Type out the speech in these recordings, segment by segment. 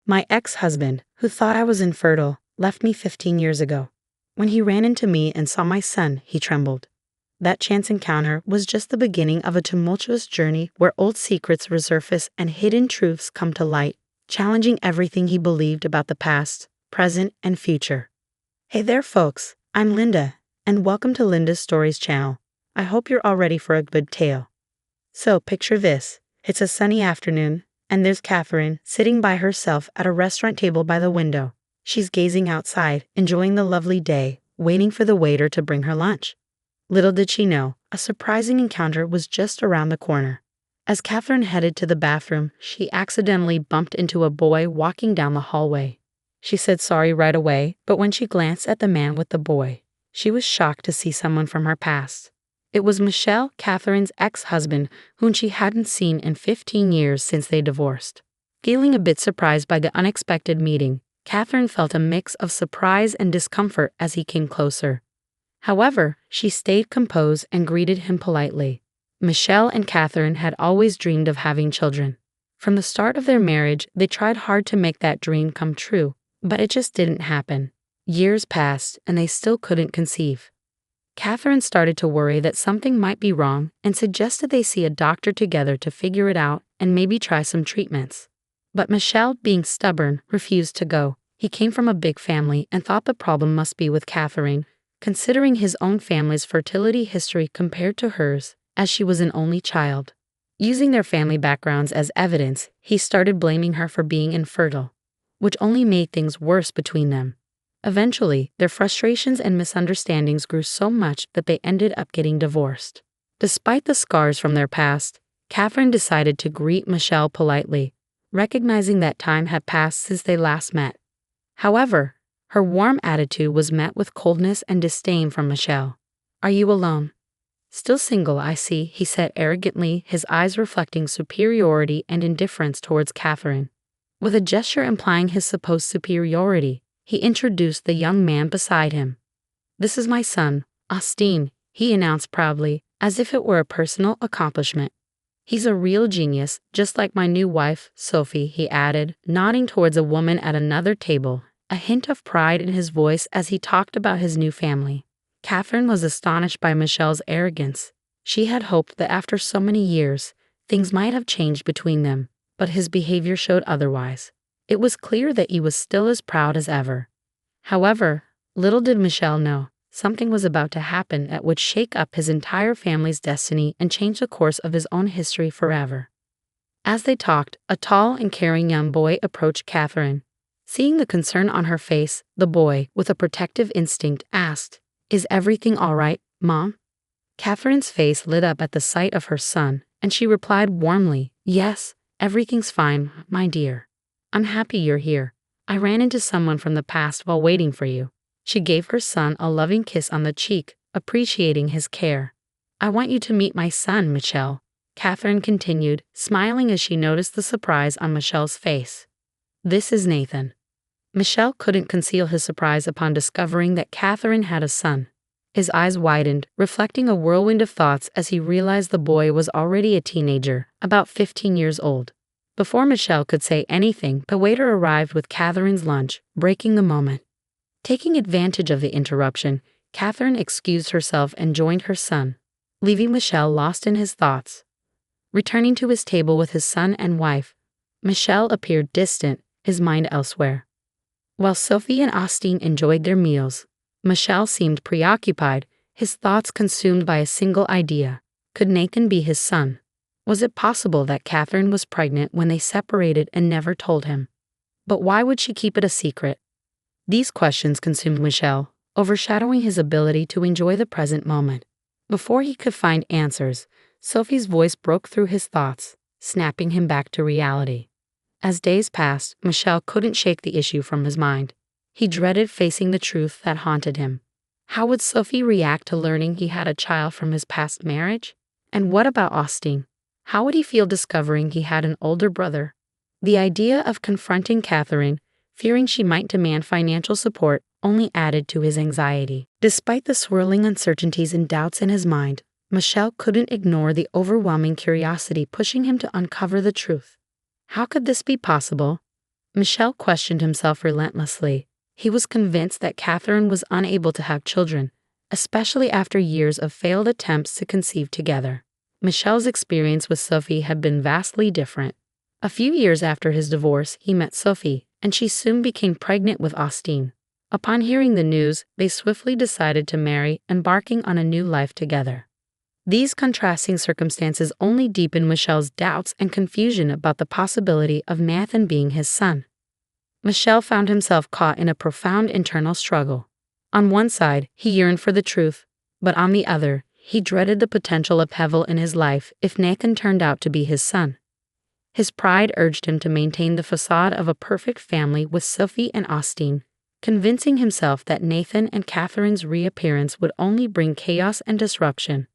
My ex-husband, who thought I was infertile, left me 15 years ago. When he ran into me and saw my son, he trembled. That chance encounter was just the beginning of a tumultuous journey where old secrets resurface and hidden truths come to light, challenging everything he believed about the past, present, and future. Hey there, folks. I'm Linda, and welcome to Linda's Stories channel. I hope you're all ready for a good tale. So picture this. It's a sunny afternoon, and there's Catherine sitting by herself at a restaurant table by the window. She's gazing outside, enjoying the lovely day, waiting for the waiter to bring her lunch. Little did she know, a surprising encounter was just around the corner. As Catherine headed to the bathroom, she accidentally bumped into a boy walking down the hallway. She said sorry right away, but when she glanced at the man with the boy, she was shocked to see someone from her past. It was Michelle, Catherine's ex-husband, whom she hadn't seen in 15 years since they divorced. Feeling a bit surprised by the unexpected meeting, Catherine felt a mix of surprise and discomfort as he came closer. However, she stayed composed and greeted him politely. Michelle and Catherine had always dreamed of having children. From the start of their marriage, they tried hard to make that dream come true, but it just didn't happen. Years passed, and they still couldn't conceive. Catherine started to worry that something might be wrong and suggested they see a doctor together to figure it out and maybe try some treatments. But Michelle, being stubborn, refused to go. He came from a big family and thought the problem must be with Catherine, considering his own family's fertility history compared to hers, as she was an only child. Using their family backgrounds as evidence, he started blaming her for being infertile, which only made things worse between them. Eventually, their frustrations and misunderstandings grew so much that they ended up getting divorced. Despite the scars from their past, Catherine decided to greet Michelle politely, recognizing that time had passed since they last met. However, her warm attitude was met with coldness and disdain from Michelle. "Are you alone?" "Still single, I see," he said arrogantly, his eyes reflecting superiority and indifference towards Catherine. With a gesture implying his supposed superiority, he introduced the young man beside him. "This is my son, Austin," he announced proudly, as if it were a personal accomplishment. "He's a real genius, just like my new wife, Sophie," he added, nodding towards a woman at another table, a hint of pride in his voice as he talked about his new family. Catherine was astonished by Michelle's arrogance. She had hoped that after so many years, things might have changed between them, but his behavior showed otherwise. It was clear that he was still as proud as ever. However, little did Michelle know, something was about to happen that would shake up his entire family's destiny and change the course of his own history forever. As they talked, a tall and caring young boy approached Catherine. Seeing the concern on her face, the boy, with a protective instinct, asked, "Is everything all right, Mom?" Catherine's face lit up at the sight of her son, and she replied warmly, "Yes, everything's fine, my dear. I'm happy you're here. I ran into someone from the past while waiting for you." She gave her son a loving kiss on the cheek, appreciating his care. "I want you to meet my son, Michelle," Catherine continued, smiling as she noticed the surprise on Michelle's face. "This is Nathan." Michelle couldn't conceal his surprise upon discovering that Catherine had a son. His eyes widened, reflecting a whirlwind of thoughts as he realized the boy was already a teenager, about 15 years old. Before Michelle could say anything, the waiter arrived with Catherine's lunch, breaking the moment. Taking advantage of the interruption, Catherine excused herself and joined her son, leaving Michelle lost in his thoughts. Returning to his table with his son and wife, Michelle appeared distant, his mind elsewhere. While Sophie and Austin enjoyed their meals, Michelle seemed preoccupied, his thoughts consumed by a single idea. Could Nathan be his son? Was it possible that Catherine was pregnant when they separated and never told him? But why would she keep it a secret? These questions consumed Michelle, overshadowing his ability to enjoy the present moment. Before he could find answers, Sophie's voice broke through his thoughts, snapping him back to reality. As days passed, Michelle couldn't shake the issue from his mind. He dreaded facing the truth that haunted him. How would Sophie react to learning he had a child from his past marriage? And what about Austin? How would he feel discovering he had an older brother? The idea of confronting Catherine, fearing she might demand financial support, only added to his anxiety. Despite the swirling uncertainties and doubts in his mind, Michelle couldn't ignore the overwhelming curiosity pushing him to uncover the truth. How could this be possible? Michel questioned himself relentlessly. He was convinced that Catherine was unable to have children, especially after years of failed attempts to conceive together. Michel's experience with Sophie had been vastly different. A few years after his divorce, he met Sophie, and she soon became pregnant with Austin. Upon hearing the news, they swiftly decided to marry, embarking on a new life together. These contrasting circumstances only deepened Michel's doubts and confusion about the possibility of Nathan being his son. Michel found himself caught in a profound internal struggle. On one side, he yearned for the truth, but on the other, he dreaded the potential upheaval in his life if Nathan turned out to be his son. His pride urged him to maintain the facade of a perfect family with Sophie and Austin, convincing himself that Nathan and Catherine's reappearance would only bring chaos and disruption.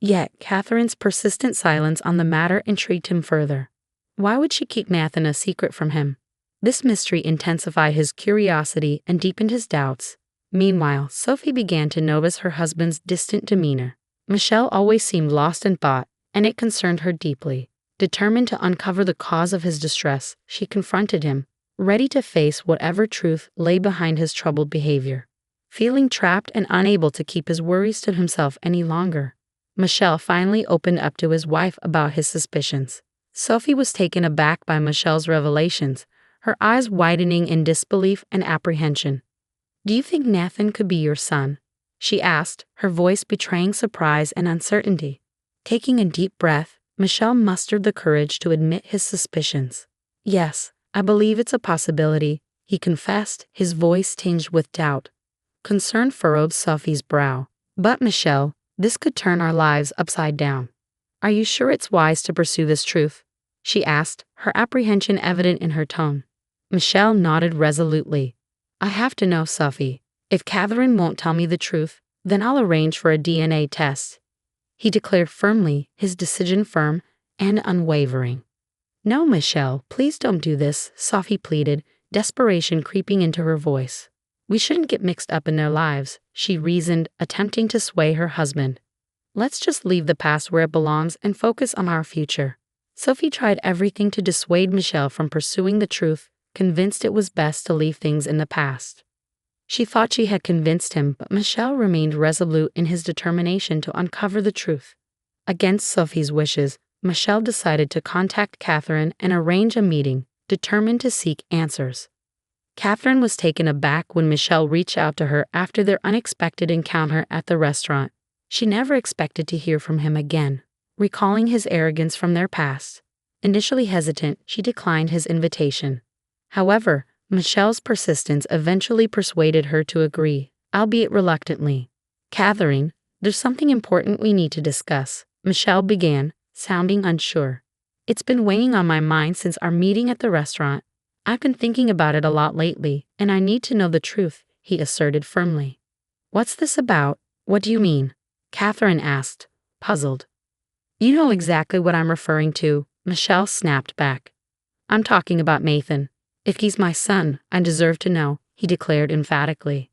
Yet, Catherine's persistent silence on the matter intrigued him further. Why would she keep Nathan a secret from him? This mystery intensified his curiosity and deepened his doubts. Meanwhile, Sophie began to notice her husband's distant demeanor. Michel always seemed lost in thought, and it concerned her deeply. Determined to uncover the cause of his distress, she confronted him, ready to face whatever truth lay behind his troubled behavior. Feeling trapped and unable to keep his worries to himself any longer, Michel finally opened up to his wife about his suspicions. Sophie was taken aback by Michel's revelations, her eyes widening in disbelief and apprehension. "Do you think Nathan could be your son?" she asked, her voice betraying surprise and uncertainty. Taking a deep breath, Michel mustered the courage to admit his suspicions. "Yes, I believe it's a possibility," he confessed, his voice tinged with doubt. Concern furrowed Sophie's brow. "But Michel, this could turn our lives upside down. Are you sure it's wise to pursue this truth?" she asked, her apprehension evident in her tone. Michel nodded resolutely. "I have to know, Sophie. If Catherine won't tell me the truth, then I'll arrange for a DNA test," he declared firmly, his decision firm and unwavering. "No, Michel, please don't do this," Sophie pleaded, desperation creeping into her voice. "We shouldn't get mixed up in their lives," she reasoned, attempting to sway her husband. "Let's just leave the past where it belongs and focus on our future." Sophie tried everything to dissuade Michel from pursuing the truth, convinced it was best to leave things in the past. She thought she had convinced him, but Michel remained resolute in his determination to uncover the truth. Against Sophie's wishes, Michel decided to contact Catherine and arrange a meeting, determined to seek answers. Catherine was taken aback when Michel reached out to her after their unexpected encounter at the restaurant. She never expected to hear from him again, recalling his arrogance from their past. Initially hesitant, she declined his invitation. However, Michel's persistence eventually persuaded her to agree, albeit reluctantly. "Catherine, there's something important we need to discuss," Michel began, sounding unsure. "It's been weighing on my mind since our meeting at the restaurant. I've been thinking about it a lot lately, and I need to know the truth," he asserted firmly. "What's this about? What do you mean?" Catherine asked, puzzled. "You know exactly what I'm referring to," Michel snapped back. "I'm talking about Nathan. If he's my son, I deserve to know," he declared emphatically.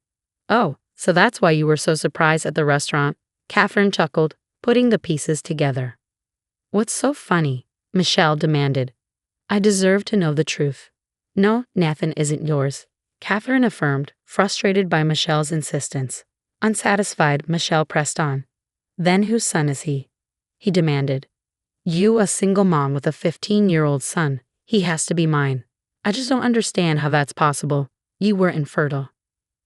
"Oh, so that's why you were so surprised at the restaurant," Catherine chuckled, putting the pieces together. "What's so funny?" Michel demanded. "I deserve to know the truth." "No, Nathan isn't yours," Catherine affirmed, frustrated by Michel's insistence. Unsatisfied, Michel pressed on. "Then whose son is he?" he demanded. "You, a single mom with a 15-year-old son. He has to be mine. I just don't understand how that's possible. You were infertile."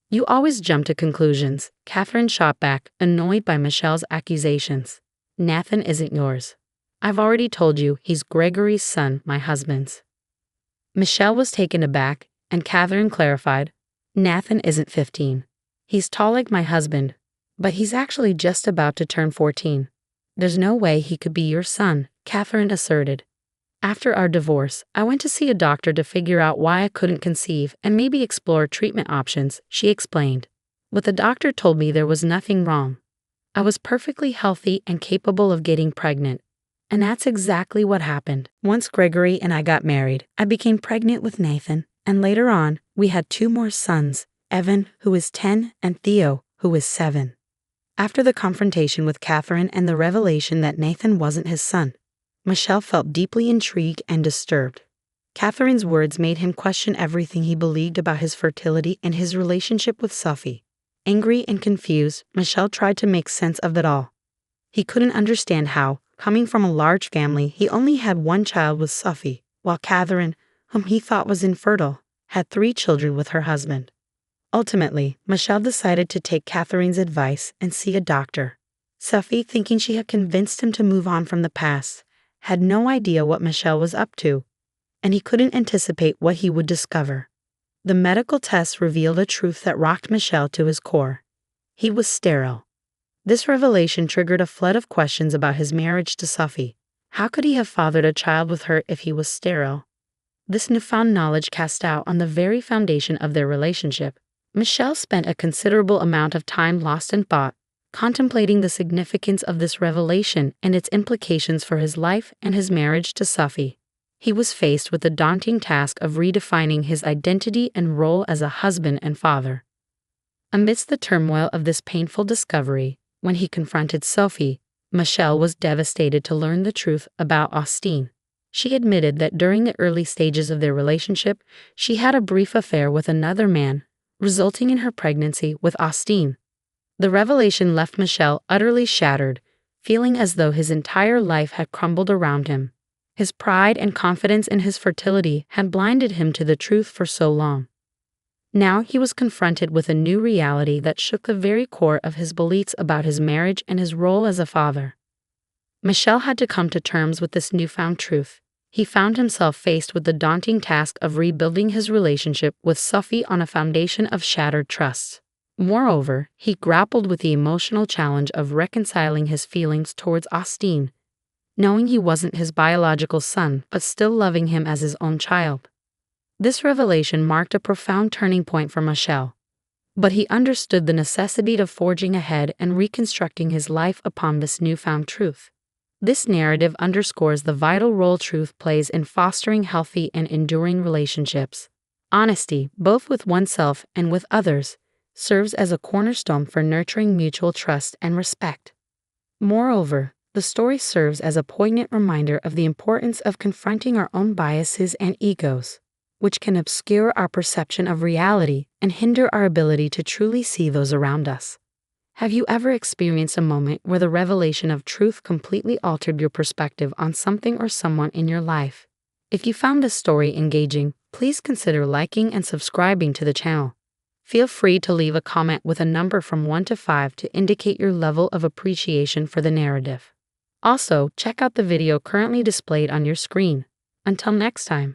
"You always jump to conclusions," Catherine shot back, annoyed by Michel's accusations. "Nathan isn't yours. I've already told you he's Gregory's son, my husband's." Michel was taken aback, and Catherine clarified, "Nathan isn't 15. He's tall like my husband, but he's actually just about to turn 14. There's no way he could be your son," Catherine asserted. "After our divorce, I went to see a doctor to figure out why I couldn't conceive and maybe explore treatment options," she explained. "But the doctor told me there was nothing wrong. I was perfectly healthy and capable of getting pregnant. And that's exactly what happened. Once Gregory and I got married, I became pregnant with Nathan, and later on, we had 2 more sons, Evan, who is 10, and Theo, who is 7. After the confrontation with Catherine and the revelation that Nathan wasn't his son, Michel felt deeply intrigued and disturbed. Catherine's words made him question everything he believed about his fertility and his relationship with Sophie. Angry and confused, Michel tried to make sense of it all. He couldn't understand how, coming from a large family, he only had one child with Sophie, while Catherine, whom he thought was infertile, had 3 children with her husband. Ultimately, Michel decided to take Catherine's advice and see a doctor. Sophie, thinking she had convinced him to move on from the past, had no idea what Michel was up to, and he couldn't anticipate what he would discover. The medical tests revealed a truth that rocked Michel to his core. He was sterile. This revelation triggered a flood of questions about his marriage to Sophie. How could he have fathered a child with her if he was sterile? This newfound knowledge cast doubt on the very foundation of their relationship. Michel spent a considerable amount of time lost in thought, contemplating the significance of this revelation and its implications for his life and his marriage to Sophie. He was faced with the daunting task of redefining his identity and role as a husband and father. Amidst the turmoil of this painful discovery, when he confronted Sophie, Michel was devastated to learn the truth about Austine. She admitted that during the early stages of their relationship, she had a brief affair with another man, resulting in her pregnancy with Austine. The revelation left Michel utterly shattered, feeling as though his entire life had crumbled around him. His pride and confidence in his fertility had blinded him to the truth for so long. Now he was confronted with a new reality that shook the very core of his beliefs about his marriage and his role as a father. Michel had to come to terms with this newfound truth. He found himself faced with the daunting task of rebuilding his relationship with Sophie on a foundation of shattered trust. Moreover, he grappled with the emotional challenge of reconciling his feelings towards Austine, knowing he wasn't his biological son but still loving him as his own child. This revelation marked a profound turning point for Michel, but he understood the necessity of forging ahead and reconstructing his life upon this newfound truth. This narrative underscores the vital role truth plays in fostering healthy and enduring relationships. Honesty, both with oneself and with others, serves as a cornerstone for nurturing mutual trust and respect. Moreover, the story serves as a poignant reminder of the importance of confronting our own biases and egos, which can obscure our perception of reality and hinder our ability to truly see those around us. Have you ever experienced a moment where the revelation of truth completely altered your perspective on something or someone in your life? If you found this story engaging, please consider liking and subscribing to the channel. Feel free to leave a comment with a number from 1 to 5 to indicate your level of appreciation for the narrative. Also, check out the video currently displayed on your screen. Until next time.